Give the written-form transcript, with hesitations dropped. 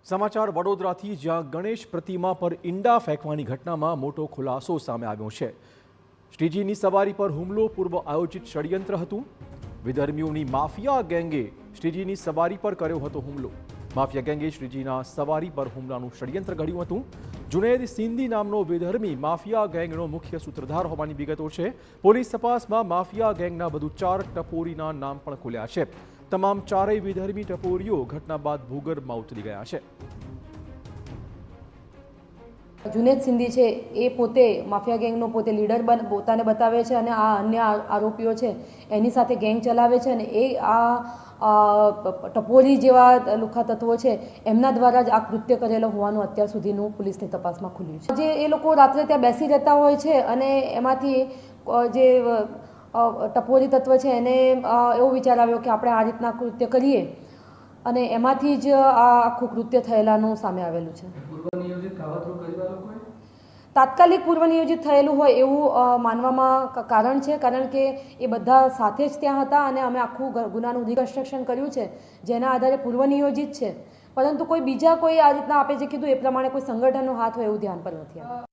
સમાચાર વડોદરાથી, જ્યાં ગણેશ પ્રતિમા પર ઈંડા ફેંકવાની ઘટનામાં મોટો ખુલાસો સામે આવ્યો છે। શ્રીજીની સવારી પર હુમલો પૂર્વ આયોજિત ષડયંત્ર હતું। વિધર્મીઓની માફિયા ગેંગે શ્રીજીની સવારી પર કર્યો હતો હુમલો। માફિયા ગેંગે શ્રીજીના સવારી પર હુમલાનું ષડયંત્ર ઘડ્યું હતું। જુનેદ સિંધી નામનો વિધર્મી માફિયા ગેંગનો મુખ્ય સૂત્રધાર હોવાની વિગતો છે। પોલીસ તપાસમાં માફિયા ગેંગના વધુ 4 ટપોરીના નામ પણ ખુલ્યા છે। તમામ ચારેય વિધર્મી ટપોરીઓ ઘટના બાદ ભૂગર્ભમાં ઉતરી ગયા છે। જુનેદ સિંધી છે એ પોતે માફિયા ગેંગનો પોતે લીડર પોતાને બતાવે છે અને આ અન્ય આરોપીઓ છે એની સાથે ગેંગ ચલાવે છે અને એ આ ટપોરી જેવા લુખા તત્વો છે એમના દ્વારા જ આ કૃત્ય કરેલો હોવાનું અત્યાર સુધીનું પોલીસની તપાસમાં ખુલ્યું છે। જે એ લોકો રાત્રે ત્યાં બેસી રહેતા હોય છે અને એમાંથી જે ટપોરી તત્વ છે એને એવો વિચાર આવ્યો કે આપણે આ રીતના કૃત્ય કરીએ અને એમાંથી જ આ આખું કૃત્ય થયેલાનું સામે આવેલું છે। તાત્કાલિક પૂર્વ નિયોજિત થયેલું હોય એવું માનવામાં કારણ છે, કારણ કે એ બધા સાથે જ ત્યાં હતા અને અમે આખું ગુનાનું રિકન્સ્ટ્રક્શન કર્યું છે જેના આધારે પૂર્વ નિયોજિત છે, પરંતુ કોઈ બીજા કોઈ આ રીતના આપે જે કીધું એ પ્રમાણે કોઈ સંગઠનનો હાથ હોય એવું ધ્યાન પર નથી આવ્યું।